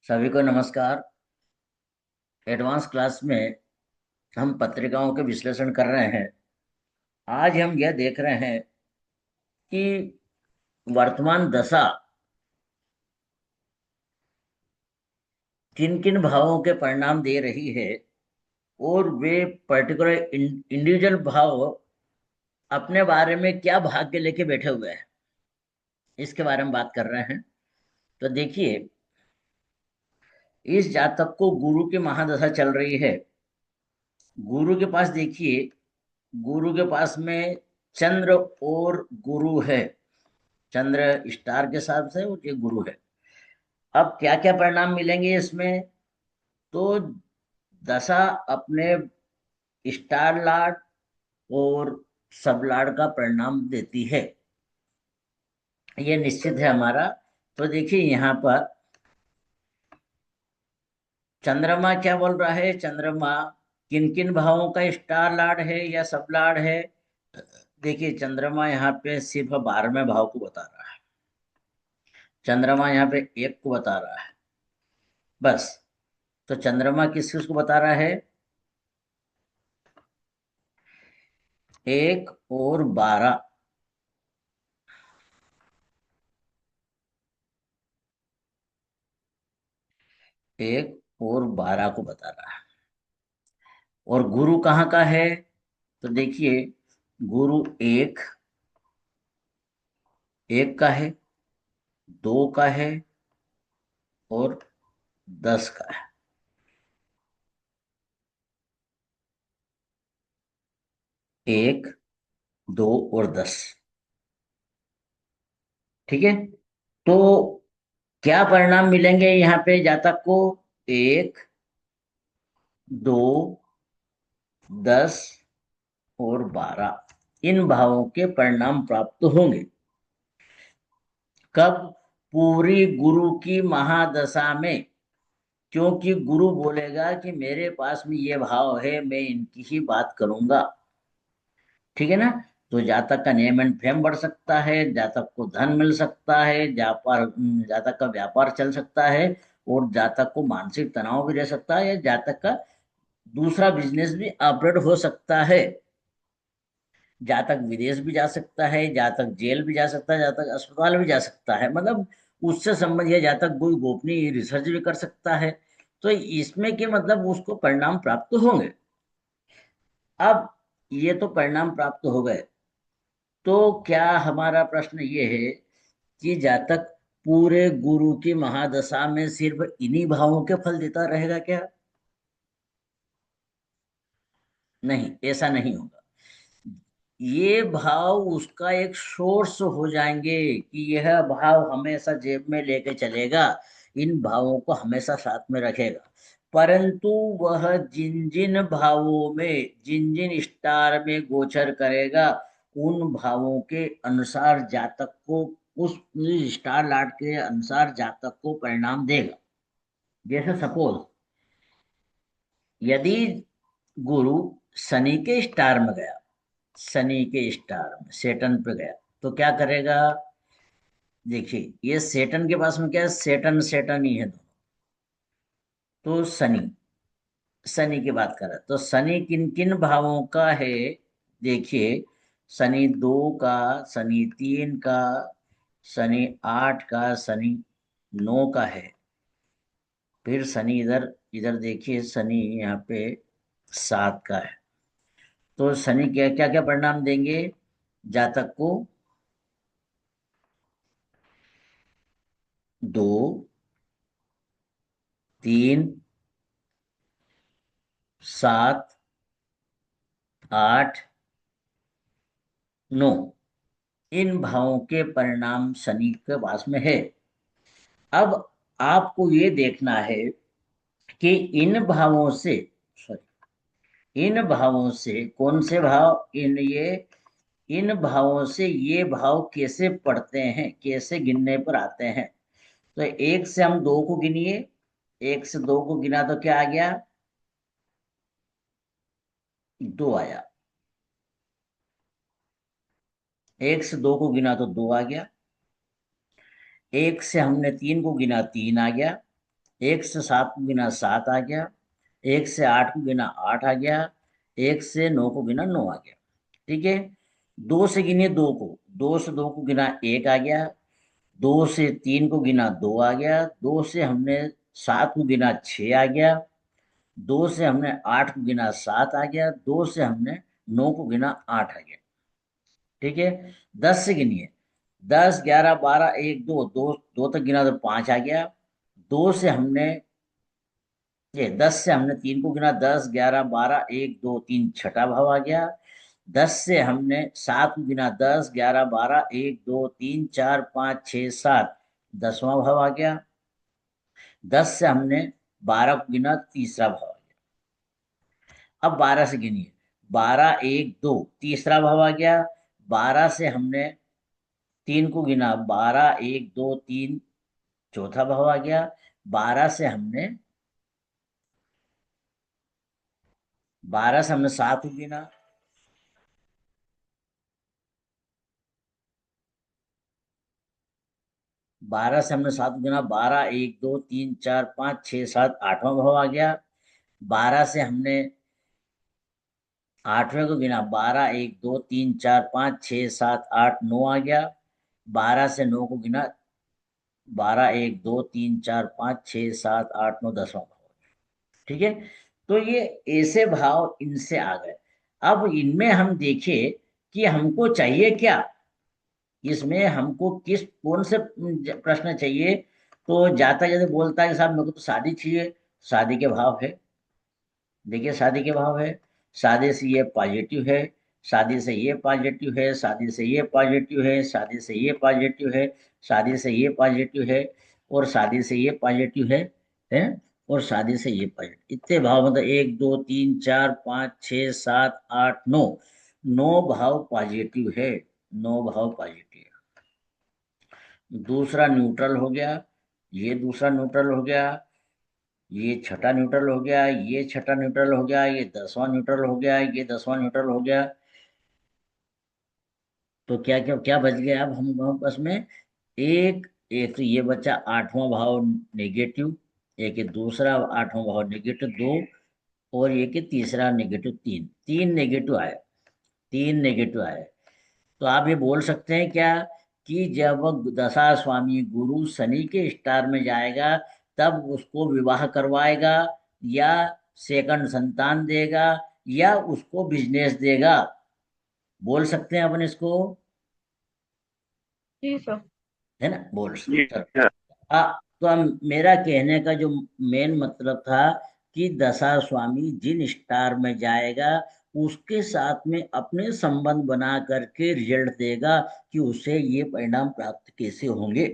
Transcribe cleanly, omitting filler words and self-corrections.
सभी को नमस्कार। एडवांस क्लास में हम पत्रिकाओं के विश्लेषण कर रहे हैं। आज हम यह देख रहे हैं कि वर्तमान दशा किन किन भावों के परिणाम दे रही है और वे पर्टिकुलर इंडिविजुअल भाव अपने बारे में क्या भाग्य लेके बैठे हुए हैं, इसके बारे में बात कर रहे हैं। तो देखिए, इस जातक को गुरु की महादशा चल रही है। गुरु के पास देखिए, गुरु के पास में चंद्र और गुरु है। चंद्र स्टार के हिसाब से वो ये गुरु है। अब क्या क्या परिणाम मिलेंगे इसमें? तो दशा अपने स्टार लॉर्ड और सब लॉर्ड का परिणाम देती है, ये निश्चित है हमारा। तो देखिए यहाँ पर चंद्रमा क्या बोल रहा है। चंद्रमा किन किन भावों का स्टार लॉर्ड है या सब लॉर्ड है? देखिए, चंद्रमा यहाँ पे सिर्फ 12वें भाव को बता रहा है। चंद्रमा यहाँ पे एक को बता रहा है बस। तो चंद्रमा किस किस को बता रहा है? 1 और 12। 1 और 12 को बता रहा है। और गुरु कहाँ का है? तो देखिए, गुरु एक एक का है, 2 का है और 10 का है। 1, 2 और 10। ठीक है। तो क्या परिणाम मिलेंगे यहाँ पे जातक को? 1, 2, 10 और 12, इन भावों के परिणाम प्राप्त होंगे। कब? पूरी गुरु की महादशा में। क्योंकि गुरु बोलेगा कि मेरे पास में ये भाव है, मैं इनकी ही बात करूंगा। ठीक है ना? तो जातक का नेम एंड फेम बढ़ सकता है, जातक को धन मिल सकता है, जातक का व्यापार चल सकता है, और जातक को मानसिक तनाव भी रह सकता है, या जातक का दूसरा बिजनेस भी ऑपरेट हो सकता है। जातक विदेश भी जा सकता है, जातक जेल भी जा सकता है, जातक अस्पताल भी जा सकता है। मतलब उससे संबंधित जातक कोई गोपनीय रिसर्च भी कर सकता है। तो इसमें के मतलब उसको परिणाम प्राप्त होंगे। अब ये तो परिणाम प्राप्त हो गए। तो क्या हमारा प्रश्न ये है कि जातक पूरे गुरु की महादशा में सिर्फ इन्हीं भावों के फल देता रहेगा क्या? नहीं, ऐसा नहीं होगा। ये भाव उसका एक सोर्स हो जाएंगे कि यह भाव हमेशा जेब में लेके चलेगा, इन भावों को हमेशा साथ में रखेगा। परंतु वह जिन जिन भावों में, जिन जिन स्टार में गोचर करेगा, उन भावों के अनुसार जातक को, उस स्टार लाट के अनुसार जातक को परिणाम देगा। जैसे सपोज, यदि गुरु शनि के स्टार में गया, शनि के स्टार में सेटन पे गया, तो क्या करेगा? देखिए, ये सेटन के पास में क्या है, सेटन सेटन ही है दोनों। तो शनि, शनि की बात कर रहा है, तो शनि किन किन भावों का है? देखिए, शनि 2 का, शनि 3 का, शनि 8 का, शनि 9 का है। फिर शनि इधर इधर देखिए, शनि यहाँ पे 7 का है। तो शनि क्या क्या क्या परिणाम देंगे जातक को? 2, 3, 7, 8, 9, इन भावों के परिणाम शनि के पास में है। अब आपको ये देखना है कि इन भावों से, सॉरी, इन भावों से कौन से भाव, इन भावों से ये भाव कैसे पढ़ते हैं, कैसे गिनने पर आते हैं? तो 1 से हम 2 को गिनिए। 1 से 2 को गिना तो क्या आ गया? 2 आया। 1 से 2 को गिना तो 2 आ गया। 1 से हमने 3 को गिना, 3 आ गया। एक से 7 को गिना 7 आ गया, एक से 8 को गिना 8 आ गया, एक से 9 को गिना 9 आ गया। ठीक है। दो से गिने 2 को, 2 से 2 को गिना 1 आ गया, 2 से 3 को गिना 2 आ गया, 2 से हमने 7 को गिना 6 आ गया, 2 से हमने 8 को गिना 7 आ गया, 2 से हमने 9 को गिना 8 आ गया। ठीक है। 10 से गिनिए, 10 11 12 1 2, 2 तक गिना तो 5 आ गया। दो से हमने ये 10 से हमने 3 को गिना, 10 11 12 1 2 3, छठा भाव आ गया। 10 से हमने 7 को गिना, 10 11 12 1 2 3 4 5 6 7, 10वां भाव आ गया। 10 से हमने 12 को गिना, तीसरा भाव आ गया। अब 12 से गिनिए, 12 1 2, तीसरा भाव आ गया। 12 से हमने 3 को गिना, 12 1 2 3, चौथा भाव आ गया। 12 से हमने 7 को गिना, 12 से हमने 7 को गिना, 12 1 2 3 4 5 6 7, आठवां भाव आ गया। 12 से हमने आठवें को गिना, 12 1 2 3 4 5 6 7 8 9 आ गया। 12 से 9 को गिना, 12 1 2 3 4 5 6 7 8 9, 10वां भाव। ठीक है। तो ये ऐसे भाव इनसे आ गए। अब इनमें हम देखें कि हमको चाहिए क्या, इसमें हमको किस कौन से प्रश्न चाहिए। तो जाता जाता बोलता है कि साहब मेरे को तो शादी चाहिए, शादी के भाव है। देखिए शादी के भाव है, शादी से ये पॉजिटिव है, शादी से ये पॉजिटिव है, शादी से ये पॉजिटिव है, शादी से ये पॉजिटिव है, शादी से ये पॉजिटिव है, और शादी से ये पॉजिटिव है, और शादी से ये पॉजिटिव। इतने भाव, मतलब 1 2 3 4 5 6 7 8 9, 9 भाव पॉजिटिव है, 9 भाव पॉजिटिव। दूसरा न्यूट्रल हो गया, ये दूसरा न्यूट्रल हो गया, ये छठा न्यूट्रल हो गया, ये छठा न्यूट्रल हो गया, ये 10वां न्यूट्रल हो गया, ये 10वां न्यूट्रल हो गया। तो क्या क्या क्या बच गया अब हम बस में? एक एक तो ये बच्चा 8वां भाव नेगेटिव, एक ये दूसरा 8वां भाव नेगेटिव 2, और ये कि तीसरा नेगेटिव 3, 3 नेगेटिव आए, 3 नेगेटिव आए। तो आप ये बोल सकते हैं क्या कि जब दशा स्वामी गुरु शनि के स्टार में जाएगा तब उसको विवाह करवाएगा, या सेकंड संतान देगा, या उसको बिजनेस देगा? बोल सकते हैं अपन इसको, जी सर। है ना? बोल जी सकते। सर। हाँ। तो हम, मेरा कहने का जो मेन मतलब था कि दशा स्वामी जिन स्टार में जाएगा उसके साथ में अपने संबंध बना करके रिजल्ट देगा कि उसे ये परिणाम प्राप्त कैसे होंगे।